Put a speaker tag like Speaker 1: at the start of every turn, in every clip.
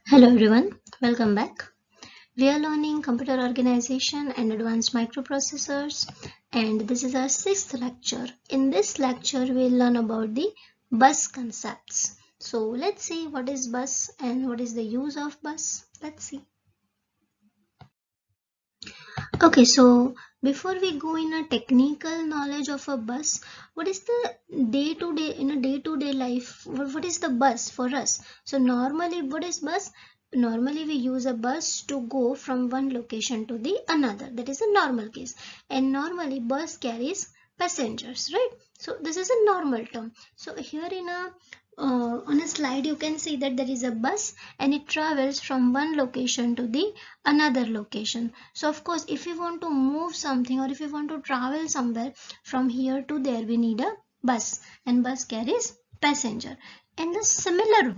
Speaker 1: Hello everyone, welcome back. We are learning computer organization and advanced microprocessors, and this is our sixth lecture. In this lecture, we'll learn about the bus concepts. So let's see what is bus and what is the use of bus. Let's see. Okay, so before we go in a technical knowledge of a bus, what is the day-to-day in a day-to-day life? What is the bus for us? So normally, what is bus? Normally, we use a bus to go from one location to the another. That is a normal case. And normally, bus carries passengers, right? So this is a normal term. So here in a on a slide, you can see that there is a bus and it travels from one location to the another location. So of course, if we want to move something or if we want to travel somewhere from here to there, we need a bus, and bus carries passenger. In a similar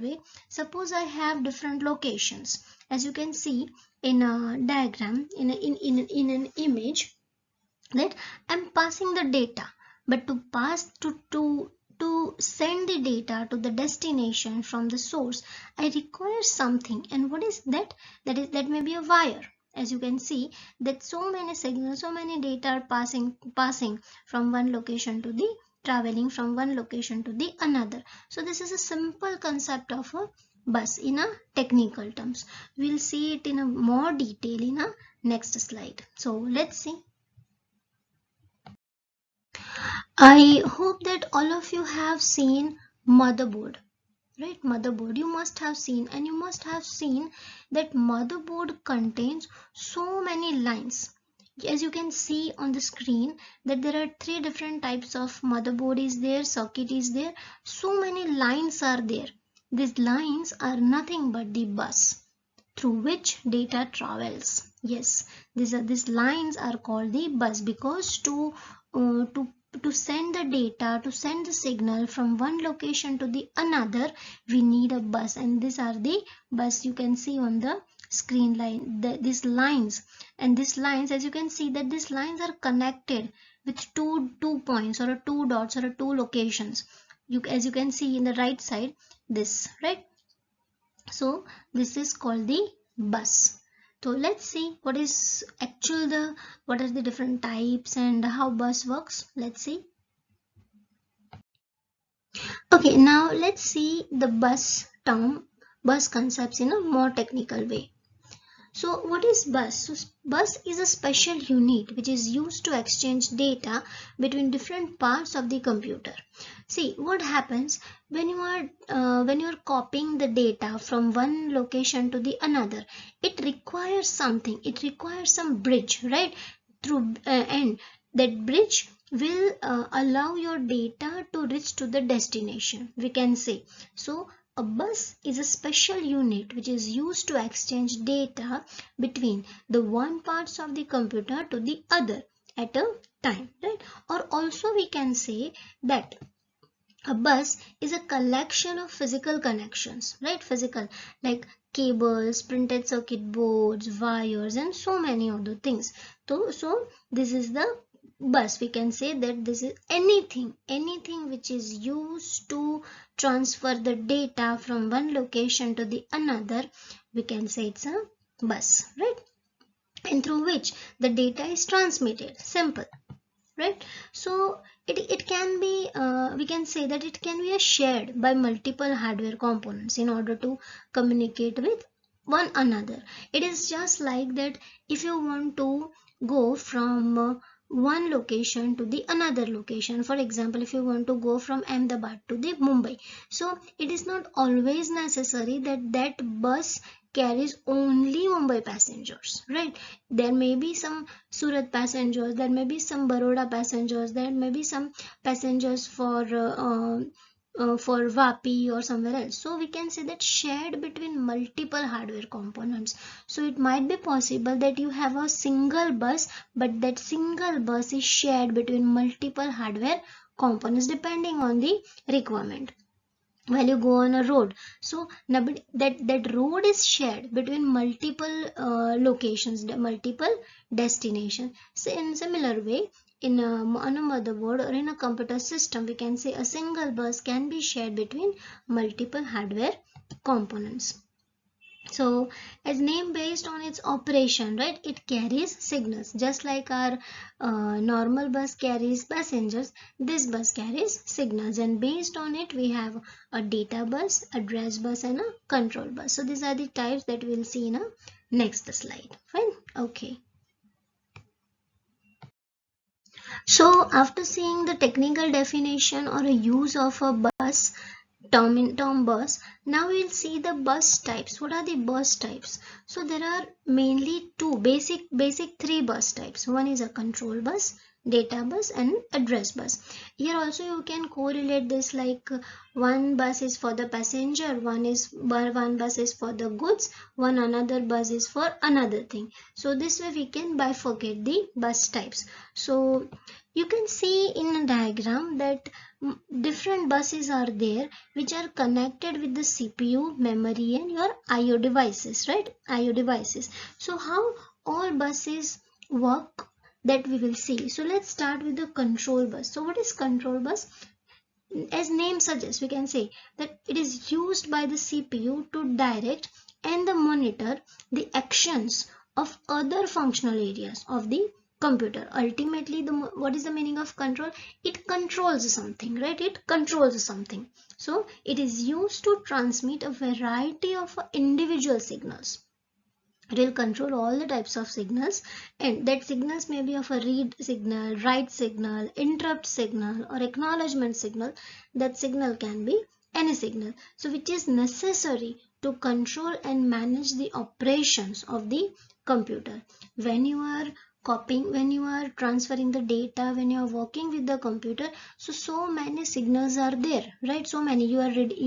Speaker 1: way, suppose I have different locations. As you can see in a diagram, in an image, that I'm passing the data, but to pass to send the data to the destination from the source, I require something. And what is that? That may be a wire. As you can see that so many signals, so many data are passing from one location to the traveling from one location to the another. So this is a simple concept of a bus in a technical terms. We'll see it in a more detail in a next slide. So let's see. I hope that all of you have seen motherboard, right? Motherboard you must have seen, and you must have seen that motherboard contains so many lines. As you can see on the screen that there are three different types of motherboard is there, circuit is there, so many lines are there. These lines are nothing but the bus through which data travels. Yes, these lines are called the bus because uh, to to send the data, to send the signal from one location to the another, we need a bus, and these are the bus you can see on the screen line. These lines, and these lines, as you can see that these lines are connected with two points or a two dots or a two locations. As you can see in the right side, this right. So this is called the bus. So let's see what are the different types and how bus works. Let's see. Okay, now let's see the bus concepts in a more technical way. So what is bus? So bus is a special unit which is used to exchange data between different parts of the computer. See what happens when you are copying the data from one location to the another. It requires something. It requires some bridge, right? Through and that bridge will allow your data to reach to the destination. We can say so. A bus is a special unit which is used to exchange data between the one parts of the computer to the other at a time, right? Or also we can say that a bus is a collection of physical connections, right? Physical, like cables, printed circuit boards, wires, and so many other things. So this is the bus. We can say that this is anything which is used to transfer the data from one location to the another. We can say it's a bus, right? And through which the data is transmitted. Simple, right? So it can be we can say that it can be shared by multiple hardware components in order to communicate with one another. It is just like that if you want to go from one location to the another location. For example, if you want to go from Ahmedabad to the Mumbai, so it is not always necessary that that bus carries only Mumbai passengers, right? There may be some Surat passengers, there may be some Baroda passengers, there may be some passengers for Vapi or somewhere else. So we can say that shared between multiple hardware components. So it might be possible that you have a single bus, but that single bus is shared between multiple hardware components depending on the requirement. While you go on a road, so that road is shared between multiple locations, multiple destinations. So in similar way, on a motherboard or in a computer system, we can say a single bus can be shared between multiple hardware components. So as name based on its operation, right, it carries signals just like our normal bus carries passengers. This bus carries signals, and based on it we have a data bus, address bus, and a control bus. So these are the types that we'll see in a next slide. Fine. Okay, so after seeing the technical definition or a use of a bus term bus, now we'll see the bus types. What are the bus types? So there are mainly two basic three bus types. One is a control bus, data bus, and address bus. Here also you can correlate this, like one bus is for the passenger, one bus is for the goods, one another bus is for another thing. So this way we can bifurcate the bus types. So you can see in a diagram that different buses are there which are connected with the CPU, memory, and your IO devices, right? IO devices. So how all buses work, that we will see. So let's start with the control bus. So what is control bus? As name suggests, we can say that it is used by the CPU to direct and the monitor the actions of other functional areas of the computer. Ultimately, what is the meaning of control? It controls something, right? It controls something. So it is used to transmit a variety of individual signals. It will control all the types of signals, and that signals may be of a read signal, write signal, interrupt signal, or acknowledgement signal. That signal can be any signal, so which is necessary to control and manage the operations of the computer. When you are copying, when you are transferring the data, when you are working with the computer, so many signals are there, right? So many, you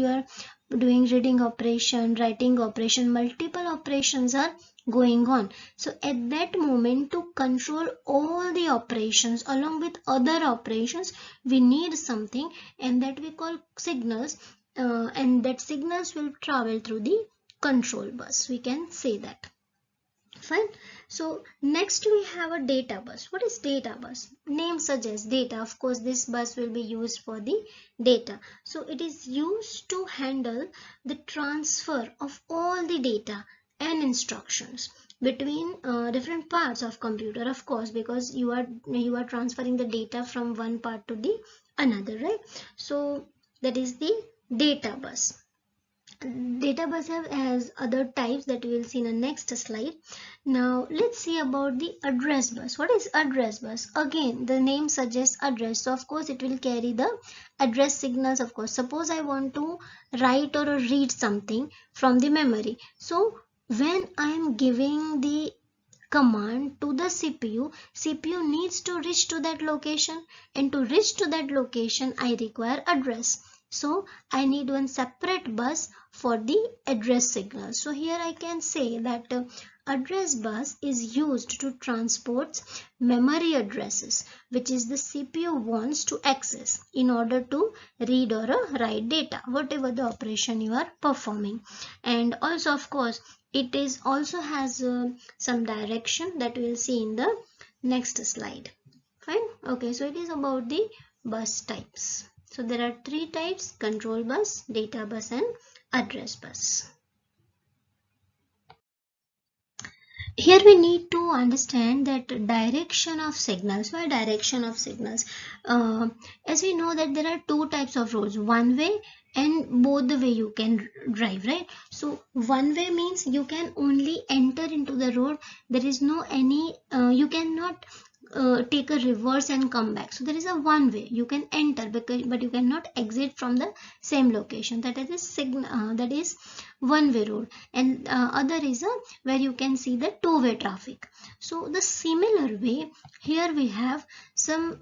Speaker 1: are doing reading operation, writing operation, multiple operations are going on. So at that moment, to control all the operations along with other operations, we need something, and that we call signals, and that signals will travel through the control bus, we can say that. Fine. So next we have a data bus. What is data bus? Name suggests data. Of course, this bus will be used for the data. So it is used to handle the transfer of all the data and instructions between different parts of computer, of course, because you are transferring the data from one part to the another, right? So that is the data bus. Data bus has other types that we will see in the next slide. Now let's see about the address bus. What is address bus? Again, the name suggests address, so of course it will carry the address signals. Of course, suppose I want to write or read something from the memory, so when I am giving the command to the CPU needs to reach to that location, and to reach to that location I require address. So I need one separate bus for the address signal. So here I can say that address bus is used to transport memory addresses, which is the CPU wants to access in order to read or write data, whatever the operation you are performing. And also, of course, it is also has some direction that we'll see in the next slide. Fine. Okay, so it is about the bus types. So there are three types: control bus, data bus, and address bus. Here we need to understand that direction of signals. Why direction of signals? As we know that there are two types of roads, one way and both the way you can drive, right? So one way means you can only enter into the road. There is no any, you cannot take a reverse and come back. So there is a one way you can enter, but you cannot exit from the same location. That is signal, that is one way road. And other is a where you can see the two-way traffic. So the similar way, here we have some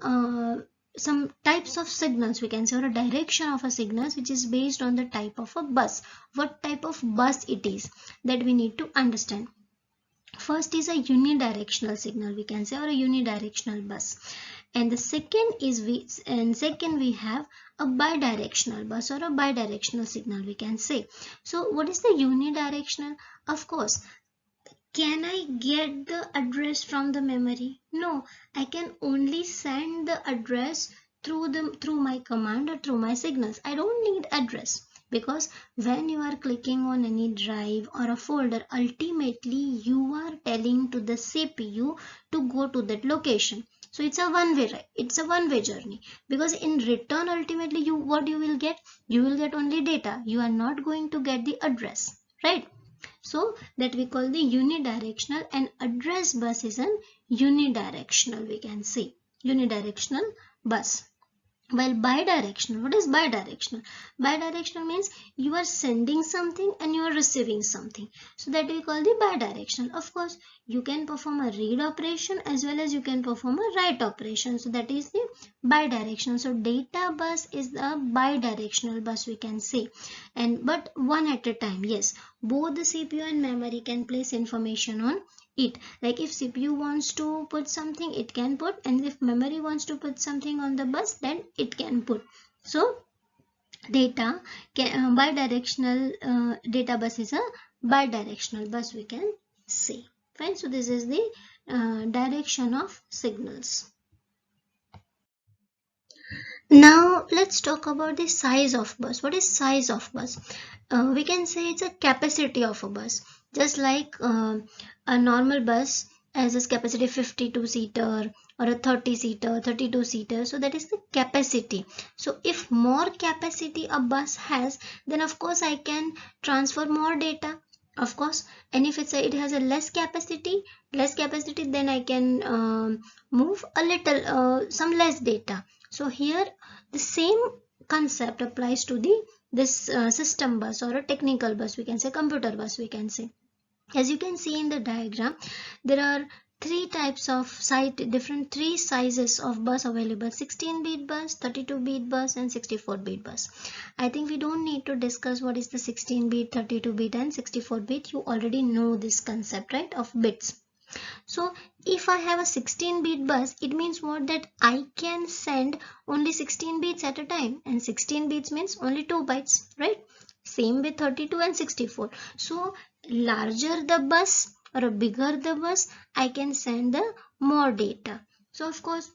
Speaker 1: types of signals, we can say, or a direction of a signals, which is based on the type of a bus, what type of bus it is, that we need to understand. First is a unidirectional signal, we can say, or a unidirectional bus. And the second is we have a bidirectional bus, or a bidirectional signal, we can say. So what is the unidirectional? Of course, can I get the address from the memory? No, I can only send the address through my command or through my signals. I don't need address. because when you are clicking on any drive or a folder, ultimately you are telling to the CPU to go to that location. So it's a one way, right? It's a one way journey, because in return ultimately you what you will get, you will get only data, you are not going to get the address, right? So that we call the unidirectional, and address bus is an unidirectional, we can say unidirectional bus. While bidirectional, what is bidirectional? Bidirectional means you are sending something and you are receiving something. So that we call the bidirectional. Of course, you can perform a read operation as well as you can perform a write operation. So that is the bidirectional. So data bus is a bidirectional bus, we can say. And but one at a time. Yes, both the CPU and memory can place information on it. Like if CPU wants to put something, it can put, and if memory wants to put something on the bus, then it can put. So data can, bidirectional data bus is a bidirectional bus, we can say. Fine. So this is the direction of signals. Now let's talk about the size of bus. What is size of bus? We can say it's a capacity of a bus. Just like a normal bus has a capacity 52 seater or a 30 seater, 32 seater. So that is the capacity. So if more capacity a bus has, then of course I can transfer more data. Of course, and if it has a less capacity, then I can move a little some less data. So here the same concept applies to the this system bus or a technical bus, we can say computer bus, we can say. As you can see in the diagram, there are three types of different three sizes of bus available: 16-bit bus, 32-bit bus, and 64-bit bus. I think we don't need to discuss what is the 16-bit, 32-bit, and 64-bit. You already know this concept, right, of bits. So if I have a 16-bit bus, it means what, that I can send only 16 bits at a time, and 16 bits means only 2 bytes, right? Same with 32 and 64. So larger the bus or a bigger the bus, I can send the more data. So of course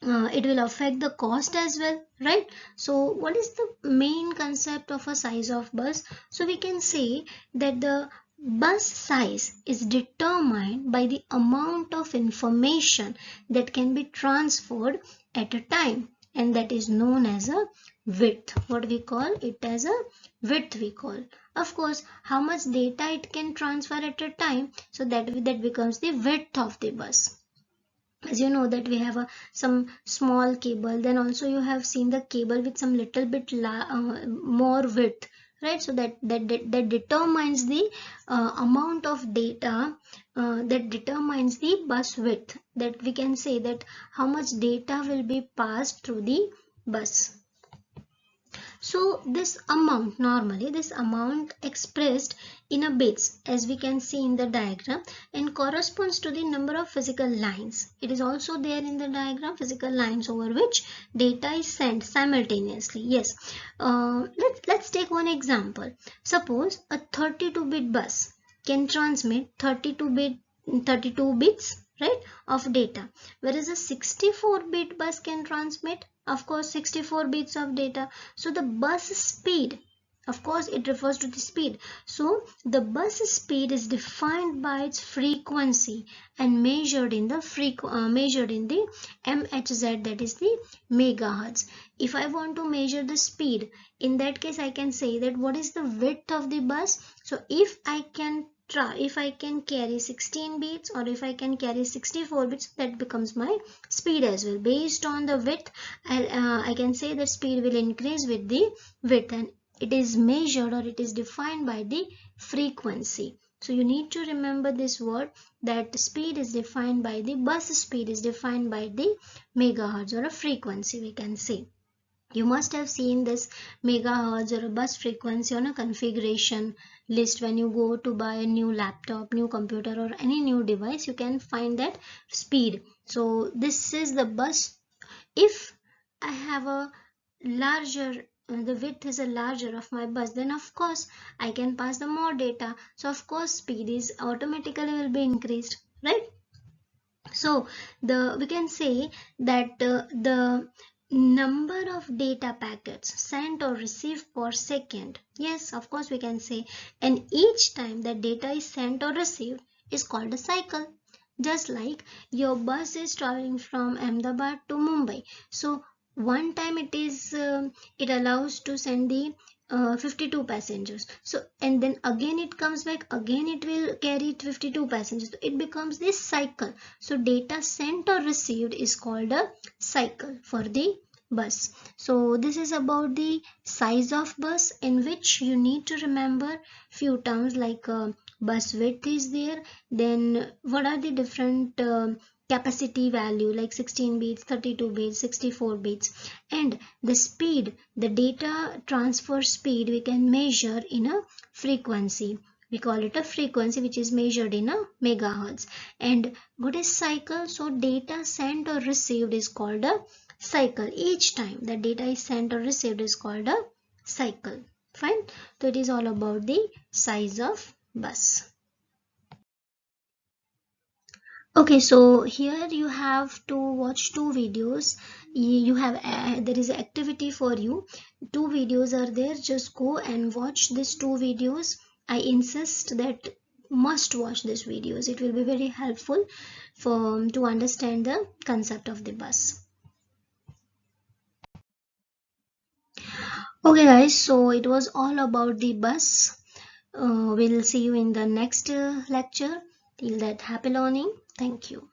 Speaker 1: it will affect the cost as well, right? So what is the main concept of a size of bus? So we can say that the bus size is determined by the amount of information that can be transferred at a time, and that is known as a width. What we call it as a width, we call. Of course, how much data it can transfer at a time, so that becomes the width of the bus. As you know that we have some small cable, then also you have seen the cable with some little bit more width, right? So that determines the amount of data, that determines the bus width, that we can say that how much data will be passed through the bus. So this amount, normally this amount expressed in a bits, as we can see in the diagram, and corresponds to the number of physical lines. It is also there in the diagram, physical lines over which data is sent simultaneously. Yes, let's take one example. Suppose a 32-bit bus can transmit 32 bits, right, of data, whereas a 64-bit bus can transmit, of course, 64 bits of data. So the bus speed, of course it refers to the speed, so the bus speed is defined by its frequency and measured in the MHz, that is the megahertz. If I want to measure the speed, in that case I can say that what is the width of the bus. So if I can carry 16 bits or if I can carry 64 bits, that becomes my speed as well. Based on the width, I can say that speed will increase with the width, and it is measured or it is defined by the frequency. So you need to remember this word, that speed is defined by the bus speed is defined by the megahertz or a frequency, we can say. You must have seen this megahertz or a bus frequency on a configuration list when you go to buy a new laptop, new computer, or any new device. You can find that speed. So this is the bus. If I have a larger, the width is a larger of my bus, then of course I can pass the more data. So of course speed is automatically will be increased, right? So we can say that the number of data packets sent or received per second. Yes, of course we can say. And each time that data is sent or received is called a cycle. Just like your bus is traveling from Ahmedabad to Mumbai. So one time it allows to send the 52 passengers. So and then again it comes back, again it will carry 52 passengers. So it becomes this cycle. So data sent or received is called a cycle for the bus. So this is about the size of bus, in which you need to remember few terms like bus width is there, then what are the different capacity value like 16 bits, 32 bits, 64 bits, and the speed, the data transfer speed we can measure in a frequency. We call it a frequency, which is measured in a megahertz. And what is cycle? So data sent or received is called a cycle. Each time the data is sent or received is called a cycle. Fine. So it is all about the size of bus. Okay, so here you have to watch two videos. You have there is an activity for you. Two videos are there. Just go and watch these two videos. I insist that must watch these videos. It will be very helpful for to understand the concept of the bus. Okay, guys. So it was all about the bus. We'll see you in the next lecture. Till that, happy learning. Thank you.